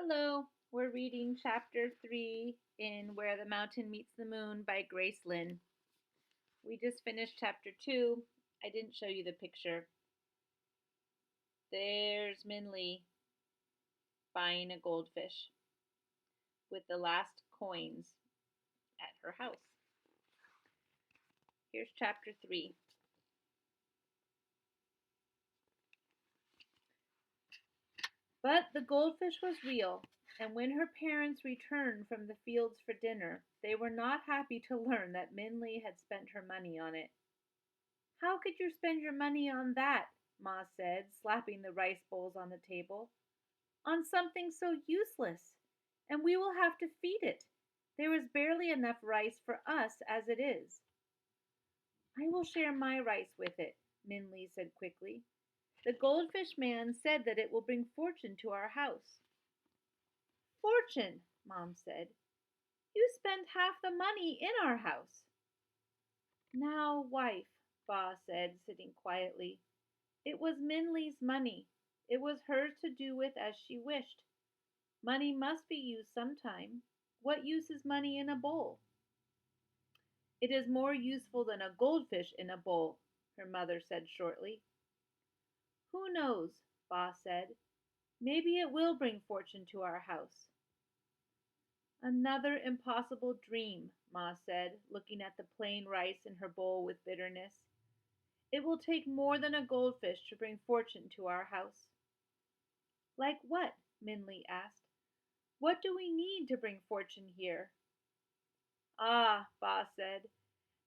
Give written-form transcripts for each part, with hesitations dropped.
Hello, we're reading chapter 3 in Where the Mountain Meets the Moon by Grace Lin. We just finished chapter 2. I didn't show you the picture. There's Minli buying a goldfish with the last coins at her house. Here's chapter 3. But the goldfish was real, and when her parents returned from the fields for dinner, they were not happy to learn that Minli had spent her money on it. "How could you spend your money on that?" Ma said, slapping the rice bowls on the table. "On something so useless. And we will have to feed it. There is barely enough rice for us as it is." "I will share my rice with it," Minli said quickly. "The goldfish man said that it will bring fortune to our house." "Fortune," Mom said. "You spend half the money in our house." "Now, wife," Ba said, sitting quietly. "It was Minli's money. It was hers to do with as she wished. Money must be used sometime. What use is money in a bowl?" "It is more useful than a goldfish in a bowl," her mother said shortly. "Who knows?" Ba said. "Maybe it will bring fortune to our house." "Another impossible dream," Ma said, looking at the plain rice in her bowl with bitterness. "It will take more than a goldfish to bring fortune to our house." "Like what?" Minli asked. "What do we need to bring fortune here?" "Ah," Ba said,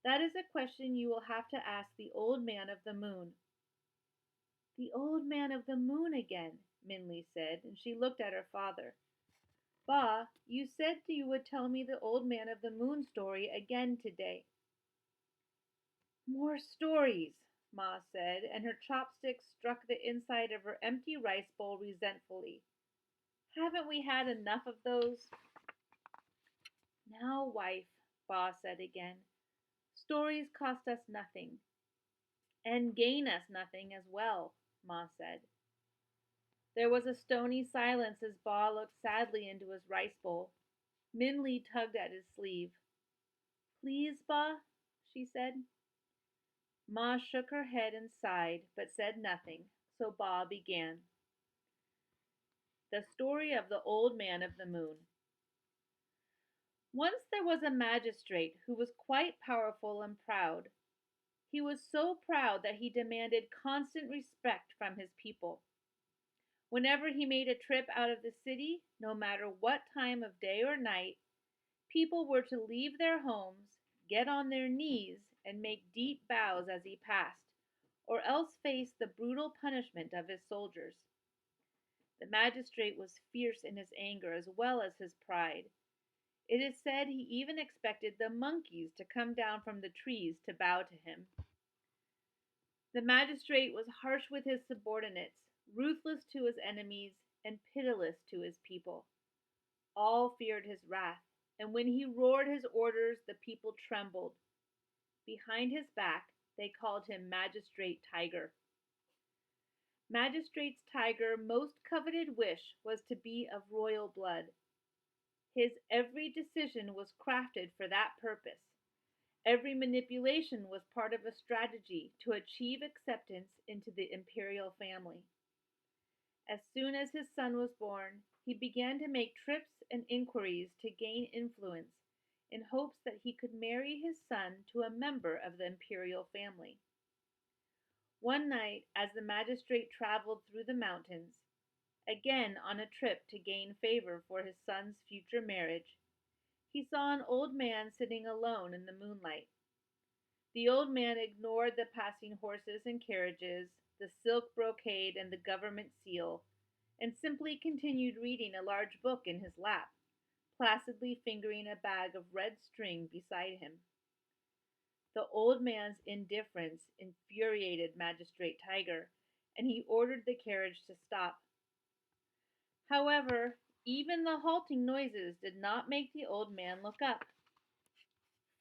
"that is a question you will have to ask the Old Man of the Moon." "The Old Man of the Moon again," Minli said, and she looked at her father. "Ba, you said you would tell me the Old Man of the Moon story again today." "More stories," Ma said, and her chopsticks struck the inside of her empty rice bowl resentfully. "Haven't we had enough of those?" "Now, wife," Ba said again, "stories cost us nothing." "And gain us nothing as well," Ma said. There was a stony silence as Ba looked sadly into his rice bowl. Minli tugged at his sleeve. "Please, Ba," she said. Ma shook her head and sighed, but said nothing, so Ba began. The story of the Old Man of the Moon. Once there was a magistrate who was quite powerful and proud. He was so proud that he demanded constant respect from his people. Whenever he made a trip out of the city, no matter what time of day or night, people were to leave their homes, get on their knees, and make deep bows as he passed, or else face the brutal punishment of his soldiers. The magistrate was fierce in his anger as well as his pride. It is said he even expected the monkeys to come down from the trees to bow to him. The magistrate was harsh with his subordinates, ruthless to his enemies, and pitiless to his people. All feared his wrath, and when he roared his orders, the people trembled. Behind his back, they called him Magistrate Tiger. Magistrate Tiger's most coveted wish was to be of royal blood. His every decision was crafted for that purpose. Every manipulation was part of a strategy to achieve acceptance into the imperial family. As soon as his son was born, he began to make trips and inquiries to gain influence in hopes that he could marry his son to a member of the imperial family. One night, as the magistrate traveled through the mountains, again on a trip to gain favor for his son's future marriage, he saw an old man sitting alone in the moonlight. The old man ignored the passing horses and carriages, the silk brocade and the government seal, and simply continued reading a large book in his lap, placidly fingering a bag of red string beside him. The old man's indifference infuriated Magistrate Tiger, and he ordered the carriage to stop. However, even the halting noises did not make the old man look up.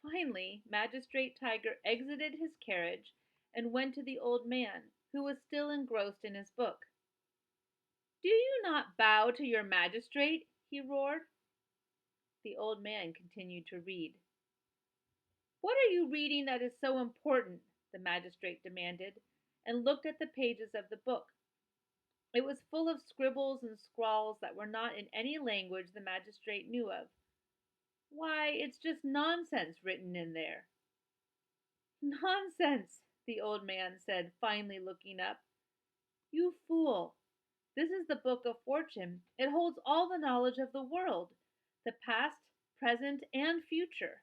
Finally, Magistrate Tiger exited his carriage and went to the old man, who was still engrossed in his book. Do you not bow to your magistrate? He roared. The old man continued to read. What are you reading that is so important? The magistrate demanded, and looked at the pages of the book. It was full of scribbles and scrawls that were not in any language the magistrate knew of. Why, it's just nonsense written in there. Nonsense, the old man said, finally looking up. You fool! This is the book of fortune. It holds all the knowledge of the world, the past, present, and future.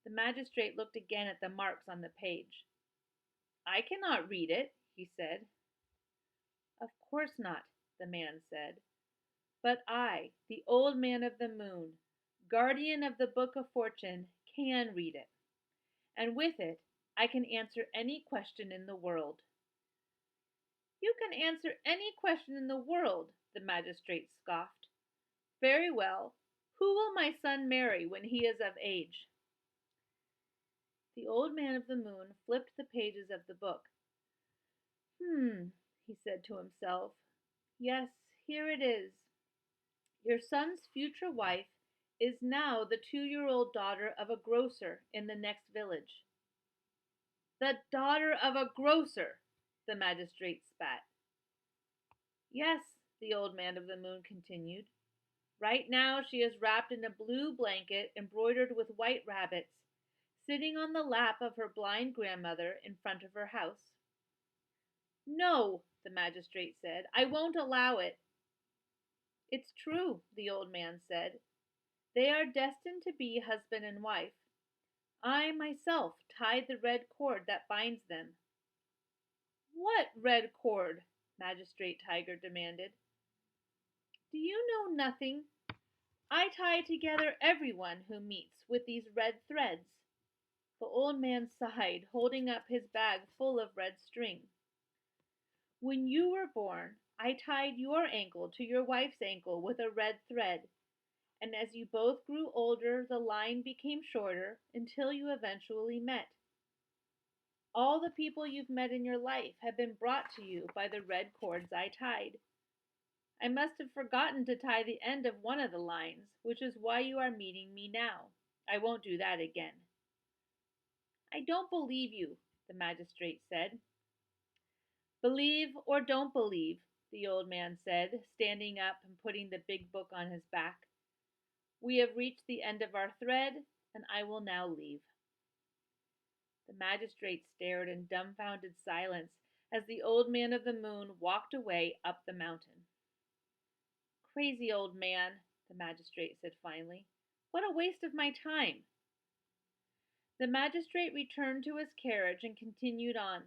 The magistrate looked again at the marks on the page. I cannot read it, he said. Of course not, the man said. But I, the old man of the moon, guardian of the book of fortune, can read it. And with it, I can answer any question in the world. You can answer any question in the world, the magistrate scoffed. Very well. Who will my son marry when he is of age? The old man of the moon flipped the pages of the book. He said to himself. Yes, here it is. Your son's future wife is now the 2-year-old daughter of a grocer in the next village. The daughter of a grocer, the magistrate spat. Yes, the old man of the moon continued. Right now she is wrapped in a blue blanket embroidered with white rabbits, sitting on the lap of her blind grandmother in front of her house. No, the magistrate said, I won't allow it. It's true, the old man said. They are destined to be husband and wife. I myself tied the red cord that binds them. What red cord? Magistrate Tiger demanded. Do you know nothing? I tie together everyone who meets with these red threads. The old man sighed, holding up his bag full of red string. When you were born, I tied your ankle to your wife's ankle with a red thread, and as you both grew older, the line became shorter until you eventually met. All the people you've met in your life have been brought to you by the red cords I tied. I must have forgotten to tie the end of one of the lines, which is why you are meeting me now. I won't do that again. I don't believe you, the magistrate said. Believe or don't believe, the old man said, standing up and putting the big book on his back. We have reached the end of our thread, and I will now leave. The magistrate stared in dumbfounded silence as the old man of the moon walked away up the mountain. Crazy old man, the magistrate said finally. What a waste of my time. The magistrate returned to his carriage and continued on.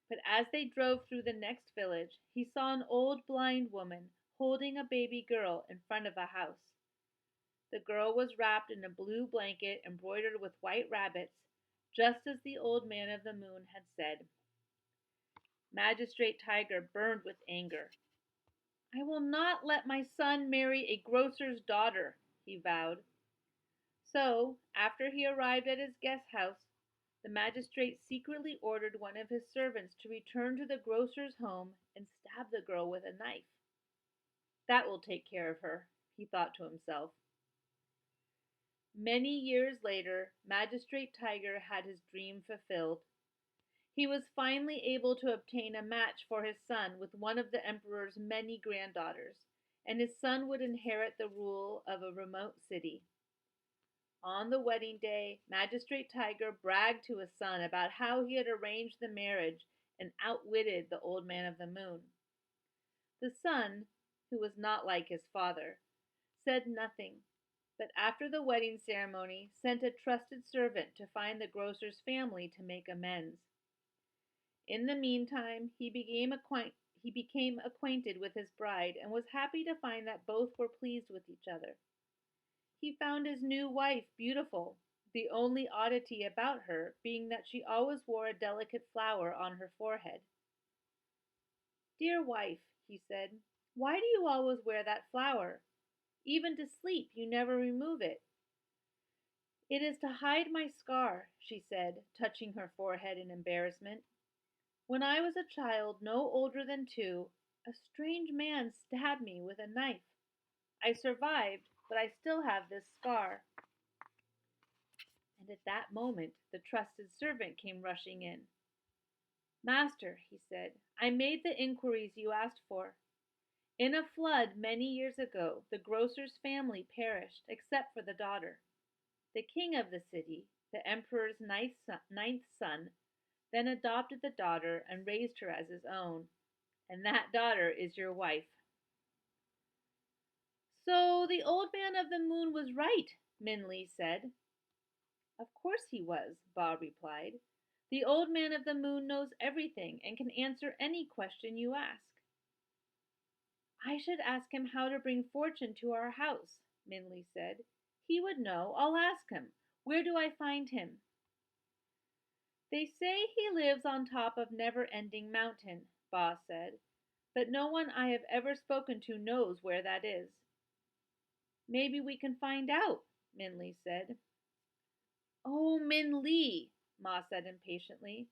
But as they drove through the next village, he saw an old blind woman holding a baby girl in front of a house. The girl was wrapped in a blue blanket embroidered with white rabbits, just as the old man of the moon had said. Magistrate Tiger burned with anger. I will not let my son marry a grocer's daughter, he vowed. So, after he arrived at his guest house, the magistrate secretly ordered one of his servants to return to the grocer's home and stab the girl with a knife. That will take care of her, he thought to himself. Many years later, Magistrate Tiger had his dream fulfilled. He was finally able to obtain a match for his son with one of the emperor's many granddaughters, and his son would inherit the rule of a remote city. On the wedding day, Magistrate Tiger bragged to his son about how he had arranged the marriage and outwitted the old man of the moon. The son, who was not like his father, said nothing, but after the wedding ceremony sent a trusted servant to find the grocer's family to make amends. In the meantime, he became acquainted with his bride and was happy to find that both were pleased with each other. He found his new wife beautiful, the only oddity about her being that she always wore a delicate flower on her forehead. Dear wife, he said, why do you always wear that flower? Even to sleep you never remove it. It is to hide my scar, she said, touching her forehead in embarrassment. When I was a child no older than 2, A strange man stabbed me with a knife. I survived, but I still have this scar. And at that moment the trusted servant came rushing in. Master, he said, I made the inquiries you asked for. In a flood many years ago, the grocer's family perished except for the daughter. The king of the city, the emperor's ninth son, then adopted the daughter and raised her as his own. And that daughter is your wife. So the old man of the moon was right, Min Li said. Of course he was, Ba replied. The old man of the moon knows everything and can answer any question you ask. I should ask him how to bring fortune to our house, Min Li said. He would know. I'll ask him. Where do I find him? They say he lives on top of Never-Ending Mountain, Ba said, but no one I have ever spoken to knows where that is. Maybe we can find out, Min Li said. Oh, Min Li, Ma said impatiently.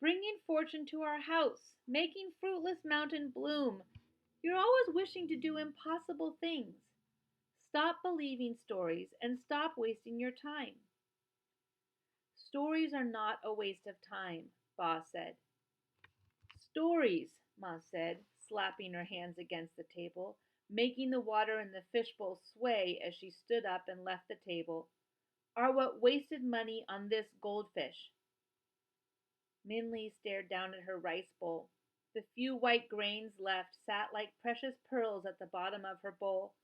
Bringing fortune to our house, making Fruitless Mountain bloom. You're always wishing to do impossible things. Stop believing stories and stop wasting your time. Stories are not a waste of time, Ba said. Stories, Ma said, slapping her hands against the table, making the water in the fishbowl sway as she stood up and left the table, are what wasted money on this goldfish. Min Li stared down at her rice bowl. The few white grains left sat like precious pearls at the bottom of her bowl.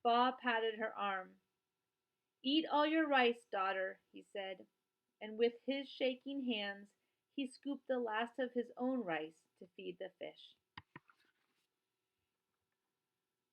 Ba patted her arm. Eat all your rice, daughter, he said, and with his shaking hands he scooped the last of his own rice to feed the fish.